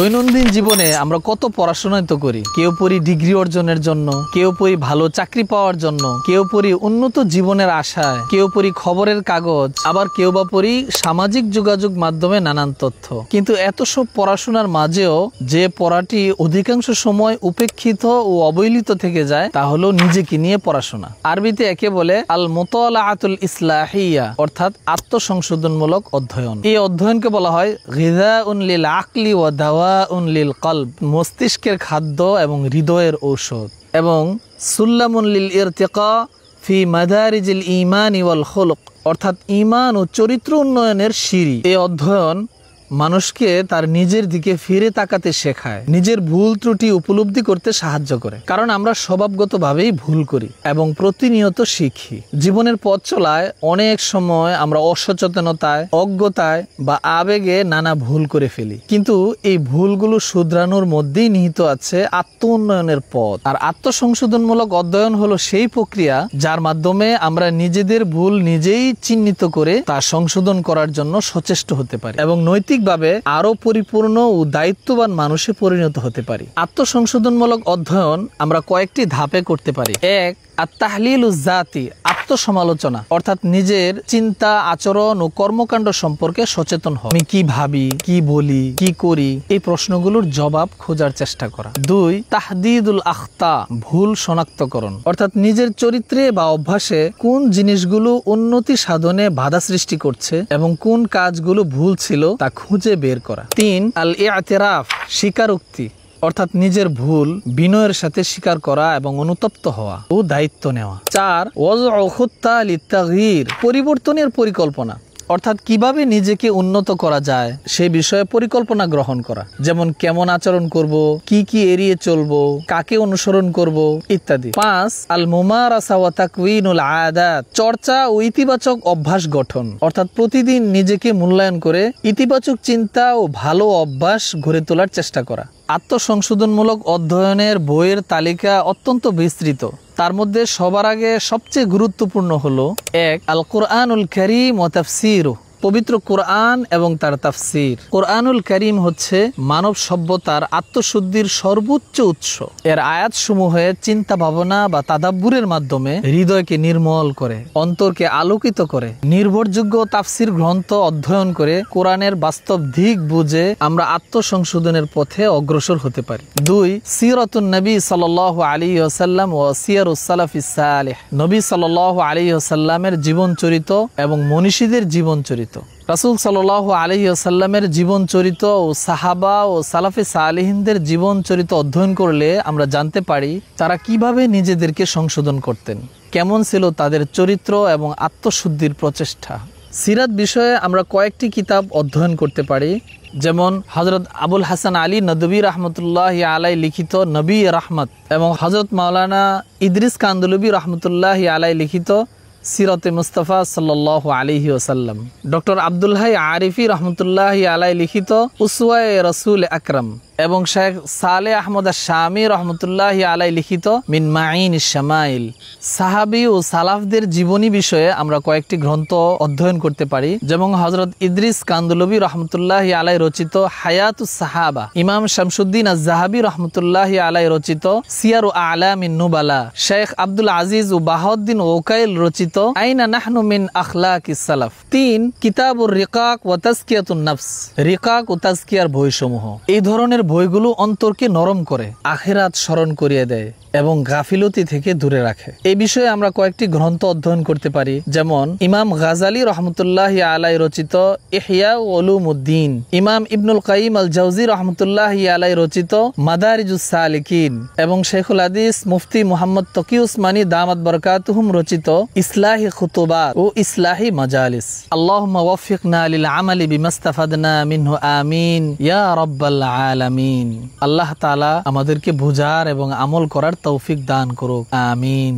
দৈনন্দিন জীবনে আমরা কত পড়াশোনাই তো করি। কেউ পড়ি ডিগ্রি অর্জনের জন্য, কেউ পড়ি ভালো চাকরি পাওয়ার জন্য, কেউ পড়ি উন্নত জীবনের আশায়, কেউ পড়ি খবরের কাগজ, আবার কেউ বা পড়ি সামাজিক যোগাযোগ মাধ্যমে নানান তথ্য। কিন্তু এত সব পড়াশোনার মাঝেও যে পড়াটি অধিকাংশ সময় উপেক্ষিত ও অবহেলিত থেকে যায় তা হলো নিজেকে নিয়ে পড়াশোনা। আরবিতে একে বলে আল মুতালাআতুল ইসলাহিয়া, অর্থাৎ আত্মসংশোধনমূলক অধ্যয়ন। এই অধ্যয়নকে বলা হয় গিযাউন লিল আকলি ওয়া দাওয়াউন লিল কলব, মস্তিষ্কের খাদ্য এবং হৃদয়ের ঔষধ, এবং সুল্লামুন লিল ইরতিকা ফি মাদারিজিল ঈমান ওয়াল খুলুক, অর্থাৎ ঈমান ও চরিত্র উন্নয়নের সিঁড়ি। এই অধ্যয়ন মানুষকে তার নিজের দিকে ফিরে তাকাতে শেখায়, নিজের ভুল ত্রুটি উপলব্ধি করতে সাহায্য করে। কারণ আমরা স্বভাবগতভাবেই ভুল করি এবং প্রতিনিয়ত শিখি। জীবনের পথ চলায় অনেক সময় আমরা অসচেতনতায়, অজ্ঞতায় বা আবেগে নানা ভুল করে ফেলি। কিন্তু এই ভুলগুলো শুধরানোর মধ্যেই নিহিত আছে আত্ম উন্নয়নের পথ। আর আত্মসংশোধনমূলক অধ্যয়ন হলো সেই প্রক্রিয়া যার মাধ্যমে আমরা নিজেদের ভুল নিজেই চিহ্নিত করে তা সংশোধন করার জন্য সচেষ্ট হতে পারি এবং নৈতিক ভাবে আরো পরিপূর্ণ ও দায়িত্ববান মানুষে পরিণত হতে পারি। আত্মসংশোধনমূলক অধ্যয়ন আমরা কয়েকটি ধাপে করতে পারি। এক, আত-তাহলিলুজ জাতি, আত্মসমালোচনা, অর্থাৎ নিজের চিন্তা, আচরণ ও কর্মকাণ্ড সম্পর্কে সচেতন হওয়া। আমি কি ভাবি, কি বলি, কি করি, এই প্রশ্নগুলোর জবাব খোঁজার চেষ্টা করা। দুই, তাহদিদুল আখতা, ভুল শনাক্তকরণ, অর্থাৎ নিজের চরিত্রে বা অভ্যাসে কোন জিনিসগুলো উন্নতি সাধনে বাধা সৃষ্টি করছে এবং কোন কাজগুলো ভুল ছিল তা খুঁজে বের করা। তিন, আল ইআতিরাফ, স্বীকারোক্তি, অর্থাৎ নিজের ভুল বিনয়ের সাথে স্বীকার করা এবং অনুতপ্ত হওয়া ও দায়িত্ব নেওয়া। চার, ওয়াজউ খুত্তা লিত্তাগয়ির, পরিবর্তনের পরিকল্পনা, অর্থাৎ কিভাবে নিজেকে উন্নত করা যায় সে বিষয়ে পরিকল্পনা গ্রহণ করা, যেমন কেমন আচরণ করব, কি এড়িয়ে চলবো, কাকে অনুসরণ করব ইত্যাদি। পাঁচ, আল মুমারাসা ওয়া তাকউইনুল আদাত, চর্চা ও ইতিবাচক অভ্যাস গঠন, অর্থাৎ প্রতিদিন নিজেকে মূল্যায়ন করে ইতিবাচক চিন্তা ও ভালো অভ্যাস গড়ে তোলার চেষ্টা করা। আত্মসংশোধনমূলক অধ্যয়নের বইয়ের তালিকা অত্যন্ত বিস্তৃত। তার মধ্যে সবার আগে সবচেয়ে গুরুত্বপূর্ণ হলো এক, আল কুরআনুল কারীম ওয়া তাফসীরুহু, পবিত্র কোরআন এবং তার তাফসীর। কোরআনুল কারীম হচ্ছে মানব সভ্যতার আত্মশুদ্ধির সর্বোচ্চ উৎস। এর আয়াত সমূহে চিন্তা ভাবনা বা তাদাব্বুরের মাধ্যমে হৃদয়কে নির্মল করে, অন্তরকে আলোকিত করে। নির্ভরযোগ্য তাফসীর গ্রন্থ অধ্যয়ন করে কোরআনের বাস্তব দিক বুঝে আমরা আত্মসংশোধনের পথে অগ্রসর হতে পারি। দুই, সিরাতুন নবী সাল্লাল্লাহু আলাইহি ওয়াসাল্লাম ওয়া সিয়ারুস সালাফিস সালেহ, নবী সাল্লাল্লাহু আলাইহি ওয়াসাল্লামের জীবন চরিত এবং মনীষীদের জীবন চরিত। রাসূল সাল্লাল্লাহু আলাইহি ওয়াসাল্লামের জীবন চরিত ও সাহাবা ও সালাফে সালেহিনদের জীবন চরিত অধ্যয়ন করলে আমরা জানতে পারি তারা কিভাবে নিজেদেরকে সংশোধন করতেন, কেমন ছিল তাদের চরিত্র এবং আত্মশুদ্ধির প্রচেষ্টা। সিরাত বিষয়ে আমরা কয়েকটি কিতাব অধ্যয়ন করতে পারি, যেমন হযরত আবুল হাসান আলী নদভী রহমতুল্লাহি আলাই লিখিত নবী রহমত এবং হযরত মাওলানা ইদ্রিস কান্দলবী রহমতুল্লাহি আলাই লিখিত সিরাতে মুস্তাফা সাল্লাল্লাহু আলাইহি ওয়াসাল্লাম, ডক্টর আব্দুল হাই আরিফি রহমতুল্লাহি আলাই লিখিত উসওয়ায়ে রাসূল আকরাম এবং শেখ সালেহ আহমদ আশ-শামী রহমতুল্লাহি আলাই লিখিত মিন মাঈনিশ শামাইল। সাহাবী ও সালাফদের জীবনী বিষয়ে আমরা কয়েকটি গ্রন্থ অধ্যয়ন করতে পারি, যেমন হযরত ইদ্রিস কান্দলবী রহমতুল্লাহি আলাই রচিত হায়াতুস সাহাবা, ইমাম শামসুদ্দিন আয-যাহাবী রহমতুল্লাহি আলাই রচিত সিয়ারু আ'লামিন নুবালা, শেখ আব্দুল আজিজ ও বাহাউদ্দিন ওকাইল রচিত আইনা নাহনু মিন আখলাকিস সালাফ। তিন, কিতাবুর রিকাক ওয়া তাজকিয়াতুন নফস, রিকাক ও তাজকিয়ার বইসমূহ। এই ধরনের বইগুলো অন্তরকে নরম করে, আখিরাত স্মরণ করিয়ে দেয় এবং গাফিলতি থেকে দূরে রাখে। এই বিষয়ে আমরা কয়েকটি গ্রন্থ অধ্যয়ন করতে পারি, যেমন ইমাম গাজালি রহমতুল্লাহি আলাই রচিত ইহয়া উলুমুদ্দিন, ইমাম ইবনুল কাইয়িম আল জাওজি রহমতুল্লাহি আলাই রচিত মাদারিজুস সালিকিন এবং শেখুল হাদিস মুফতি মুহাম্মদ তকি উসমানী দামাত বরকাতুহুম রচিত ইসলাহি খুতুবাত ও ইসলাহি মাজালিস। আল্লাহুম্মা ওয়াফিকনা লিল আমালি বিমাস্তাফাদনা মিনহু আমিন ইয়া রাব্বাল আলামিন। আল্লাহ তাআলা আমাদেরকে বুঝার এবং আমল করার তৌফিক দান করুক, আমিন।